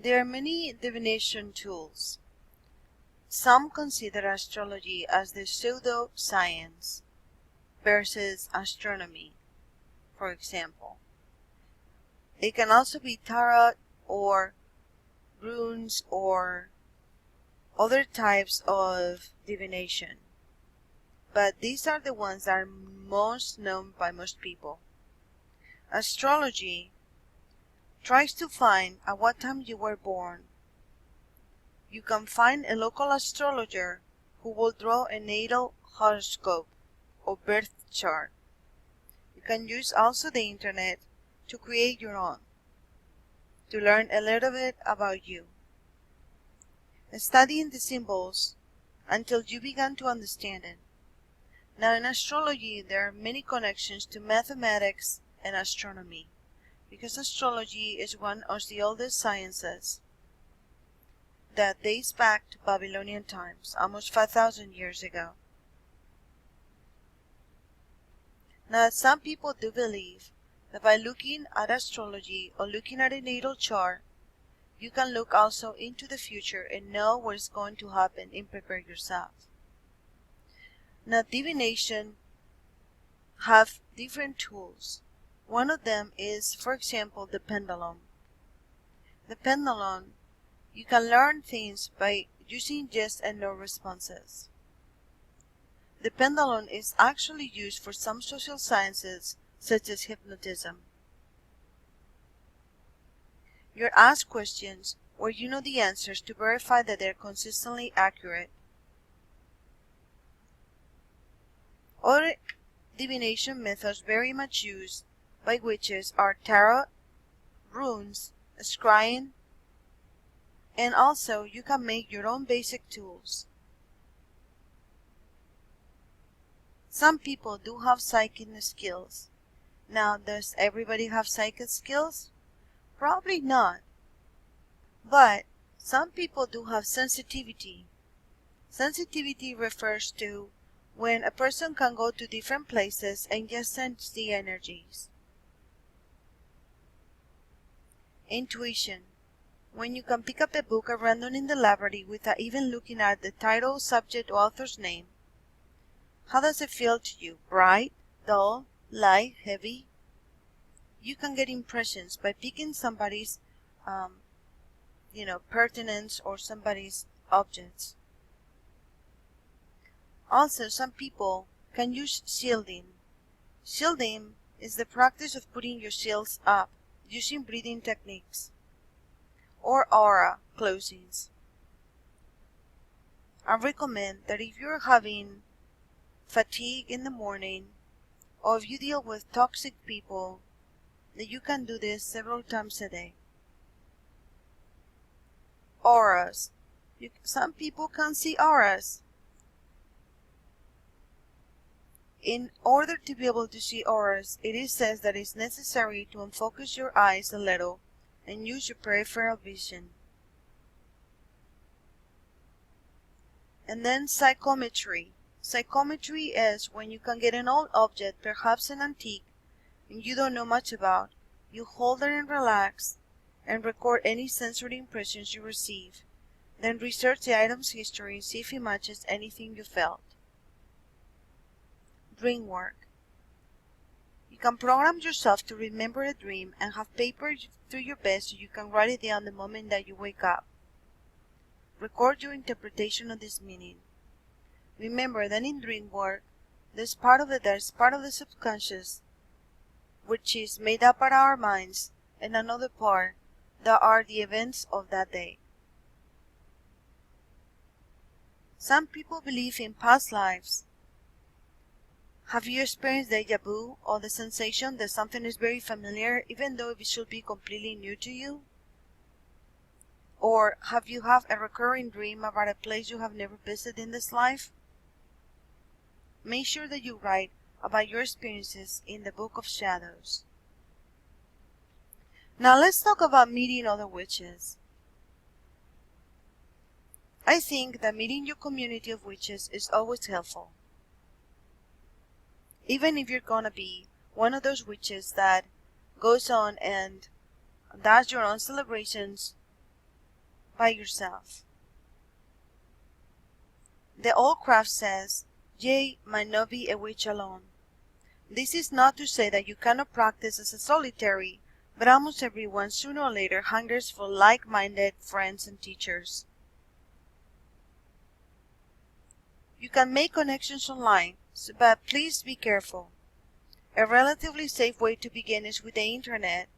There are many divination tools. Some consider astrology as the pseudo-science versus astronomy, for example. It can also be tarot or runes or other types of divination. But these are the ones that are most known by most people. Astrology tries to find at what time you were born. You can find a local astrologer who will draw a natal horoscope or birth chart. You can use also the internet to create your own, to learn a little bit about you. Studying the symbols until you begin to understand it. Now in astrology there are many connections to mathematics and astronomy, because astrology is one of the oldest sciences that dates back to Babylonian times, almost 5,000 years ago. Now some people do believe that by looking at astrology or looking at a natal chart, you can look also into the future and know what is going to happen and prepare yourself. Now divination have different tools. One of them is, for example, the pendulum. The pendulum, you can learn things by using yes and no responses. The pendulum is actually used for some social sciences such as hypnotism. You're asked questions where you know the answers to verify that they're consistently accurate. Other divination methods very much used by witches are tarot, runes, scrying, and also you can make your own basic tools. Some people do have psychic skills. Now, does everybody have psychic skills? Probably not. But some people do have sensitivity. Sensitivity refers to when a person can go to different places and just sense the energies. Intuition. When you can pick up a book at random in the library without even looking at the title, subject, or author's name. How does it feel to you? Bright, dull, light, heavy? You can get impressions by picking somebody's, pertinence or somebody's objects. Also, some people can use shielding. Shielding is the practice of putting your shields up using breathing techniques or aura closings. I recommend that if you're having fatigue in the morning or if you deal with toxic people, that you can do this several times a day. Auras. Some people can see auras. In order to be able to see auras, it is said that it's necessary to unfocus your eyes a little and use your peripheral vision. And then psychometry. Psychometry is when you can get an old object, perhaps an antique, and you don't know much about. You hold it and relax and record any sensory impressions you receive. Then research the item's history and see if it matches anything you felt. Dreamwork. You can program yourself to remember a dream and have paper to your bed so you can write it down the moment that you wake up. Record your interpretation of this meaning. Remember that in Dreamwork, there's part of the subconscious, which is made up by our minds, and another part that are the events of that day. Some people believe in past lives. Have you experienced Dejavu, or the sensation that something is very familiar even though it should be completely new to you? Or have you had a recurring dream about a place you have never visited in this life? Make sure that you write about your experiences in the Book of Shadows. Now let's talk about meeting other witches. I think that meeting your community of witches is always helpful. Even if you're gonna be one of those witches that goes on and does your own celebrations by yourself. The old craft says, "Ye might not be a witch alone." This is not to say that you cannot practice as a solitary, but almost everyone sooner or later hungers for like-minded friends and teachers. You can make connections online, but please be careful. A relatively safe way to begin is with the internet,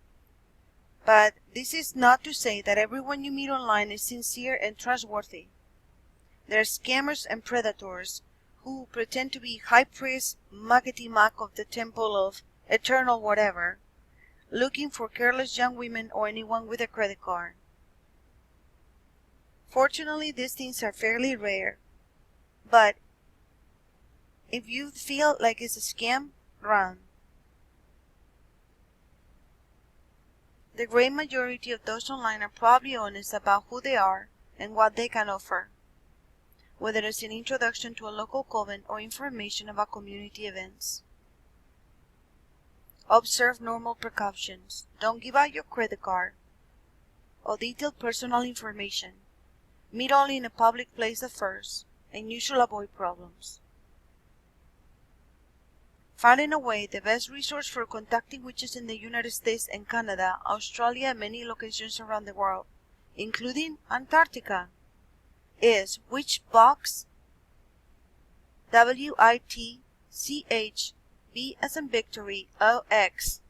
but this is not to say that everyone you meet online is sincere and trustworthy. There are scammers and predators who pretend to be high priest Muckety Muck of the temple of eternal whatever, looking for careless young women or anyone with a credit card. Fortunately, these things are fairly rare, but if you feel like it's a scam, run. The great majority of those online are probably honest about who they are and what they can offer, whether it's an introduction to a local coven or information about community events. Observe normal precautions. Don't give out your credit card or detailed personal information. Meet only in a public place at first, and you should avoid problems. Far and away, the best resource for contacting witches in the United States and Canada, Australia, and many locations around the world, including Antarctica, is Witchbox, WITCHB as in Victory, OX.com,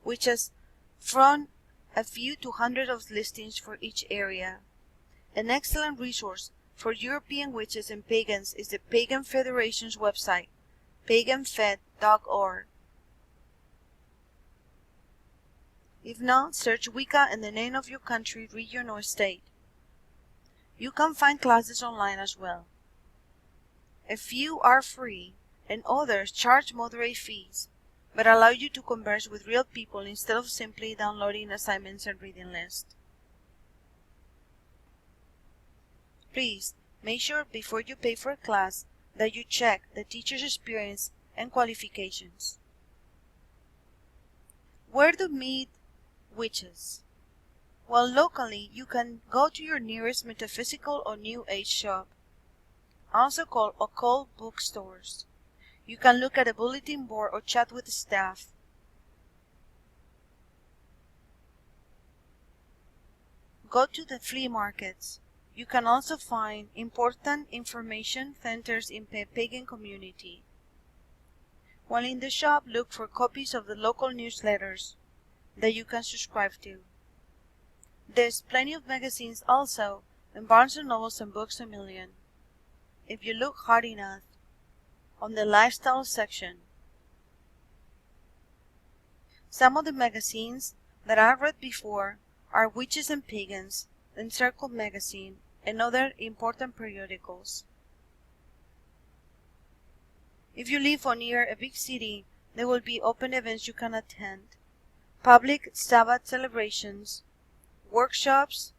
which has from a few to hundreds of listings for each area. An excellent resource for European witches and pagans is the Pagan Federation's website, paganfed.org. If not, search Wicca and the name of your country, region, or state. You can find classes online as well. A few are free, and others charge moderate fees, but allow you to converse with real people instead of simply downloading assignments and reading lists. Please make sure before you pay for a class that you check the teacher's experience and qualifications. Where to meet witches? Well, locally, you can go to your nearest metaphysical or New Age shop, also called occult bookstores. You can look at a bulletin board or chat with the staff. Go to the flea markets. You can also find important information centers in the pagan community. While in the shop, look for copies of the local newsletters that you can subscribe to. There's plenty of magazines also, and Barnes & Nobles and Books A Million, if you look hard enough, on the lifestyle section. Some of the magazines that I've read before are Witches and Pagans, and Circle Magazine, and other important periodicals. If you live or near a big city, there will be open events you can attend, public Sabbath celebrations, workshops,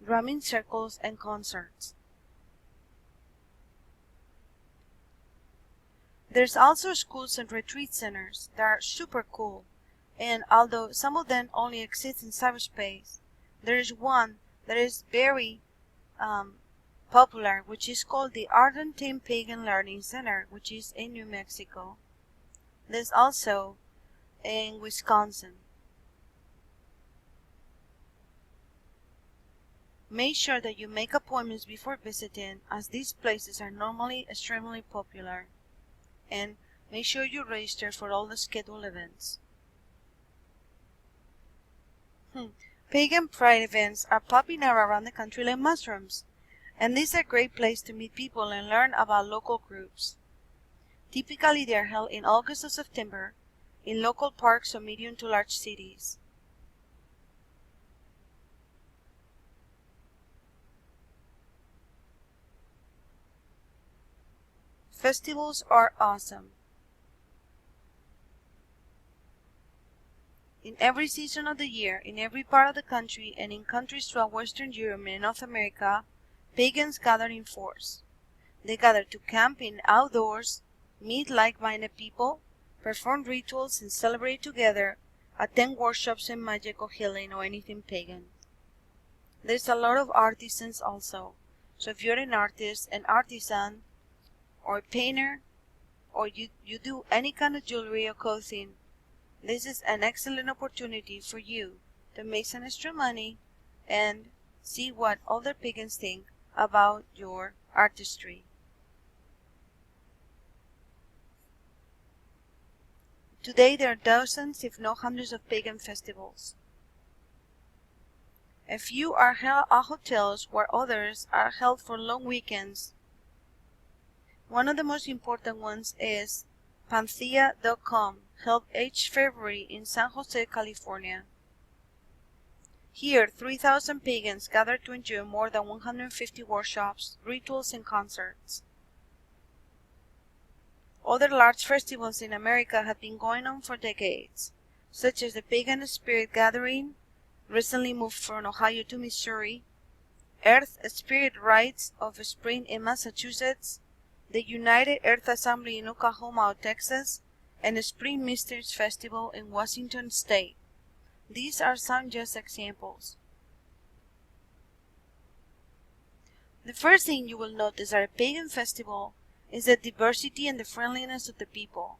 drumming circles, and concerts. There's also schools and retreat centers that are super cool, and although some of them only exist in cyberspace, there is one that is very popular, which is called the Argentine Pagan Learning Center, which is in New Mexico. There's also in Wisconsin. Make sure that you make appointments before visiting, as these places are normally extremely popular, and make sure you register for all the scheduled events. Pagan pride events are popping up around the country like mushrooms, and this is a great place to meet people and learn about local groups. Typically, they are held in August or September in local parks or medium to large cities. Festivals are awesome. In every season of the year, in every part of the country, and in countries throughout Western Europe and North America, pagans gather in force. They gather to camp in outdoors, meet like-minded people, perform rituals and celebrate together, attend workshops in magic or healing or anything pagan. There's a lot of artisans also. So if you're an artist, an artisan, or a painter, or you do any kind of jewelry or clothing, this is an excellent opportunity for you to make some extra money and see what other pagans think about your artistry. Today there are dozens, if not hundreds, of pagan festivals. A few are held at hotels, where others are held for long weekends. One of the most important ones is Panthea.com, held each February in San Jose, California. Here, 3,000 pagans gather to enjoy more than 150 workshops, rituals, and concerts. Other large festivals in America have been going on for decades, such as the Pagan Spirit Gathering, recently moved from Ohio to Missouri, Earth Spirit Rites of Spring in Massachusetts, the United Earth Assembly in Oklahoma or Texas, and the Spring Mysteries Festival in Washington State. These are some just examples. The first thing you will notice at a pagan festival is the diversity and the friendliness of the people.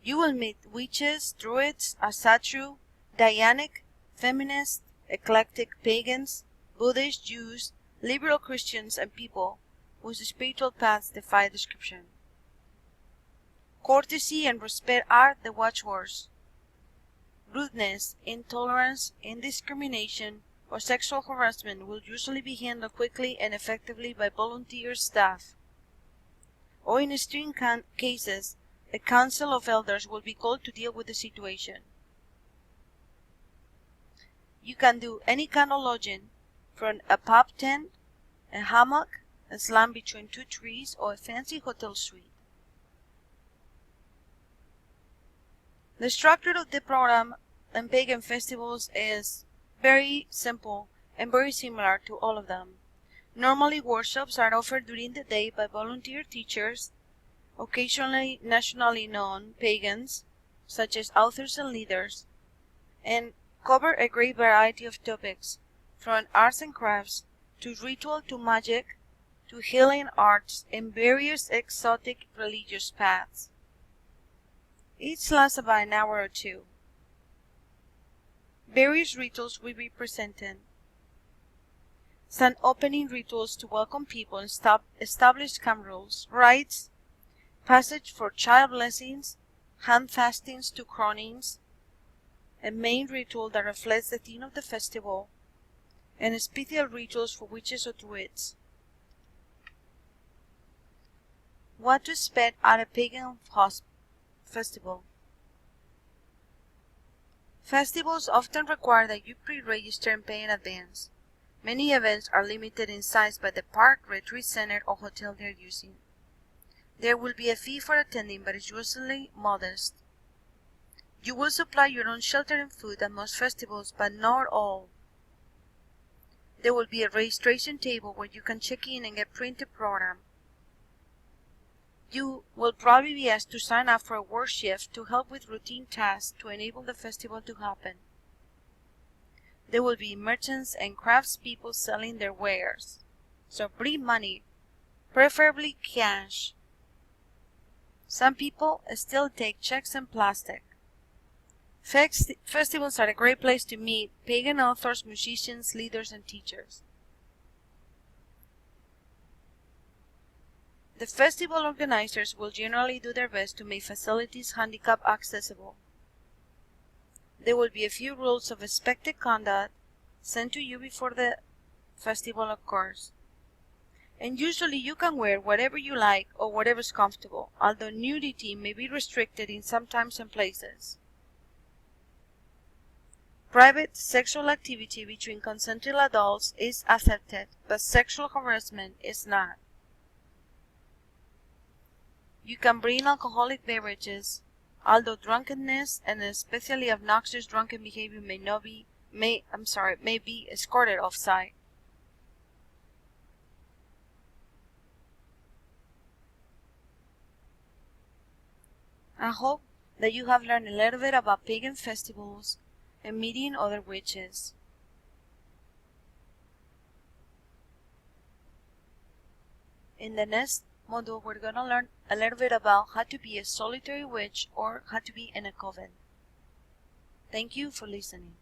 You will meet witches, druids, asatru, Dianic, feminist, eclectic pagans, Buddhist, Jews, liberal Christians, and people whose spiritual paths defy description. Courtesy and respect are the watchwords. Rudeness, intolerance, indiscrimination, or sexual harassment will usually be handled quickly and effectively by volunteer staff. Or in extreme cases, a council of elders will be called to deal with the situation. You can do any kind of lodging, from a pub tent, a hammock, a slum between two trees, or a fancy hotel suite. The structure of the program and pagan festivals is very simple and very similar to all of them. Normally, workshops are offered during the day by volunteer teachers, occasionally nationally known pagans, such as authors and leaders, and cover a great variety of topics, from arts and crafts, to ritual, to magic, to healing arts, and various exotic religious paths. Each lasts about an hour or two. Various rituals will be presented. Some opening rituals to welcome people and establish camp rules, rites, passage for child blessings, hand fastings to chronings, a main ritual that reflects the theme of the festival, and special rituals for witches or druids. What to expect at a pagan festival. Festivals often require that you pre-register and pay in advance. Many events are limited in size by the park, retreat center, or hotel they are using. There will be a fee for attending, but it's usually modest. You will supply your own shelter and food at most festivals, but not all. There will be a registration table where you can check in and get printed program. You will probably be asked to sign up for a work shift to help with routine tasks to enable the festival to happen. There will be merchants and craftspeople selling their wares. So bring money, preferably cash. Some people still take checks and plastic. Festivals are a great place to meet pagan authors, musicians, leaders, and teachers. The festival organizers will generally do their best to make facilities handicap accessible. There will be a few rules of expected conduct sent to you before the festival occurs. And usually you can wear whatever you like or whatever's comfortable, although nudity may be restricted in some times and places. Private sexual activity between consenting adults is accepted, but sexual harassment is not. You can bring alcoholic beverages, although drunkenness and especially obnoxious drunken behavior may be escorted off-site. I hope that you have learned a little bit about pagan festivals and meeting other witches. In the next module, we're going to learn a little bit about how to be a solitary witch or how to be in a coven. Thank you for listening.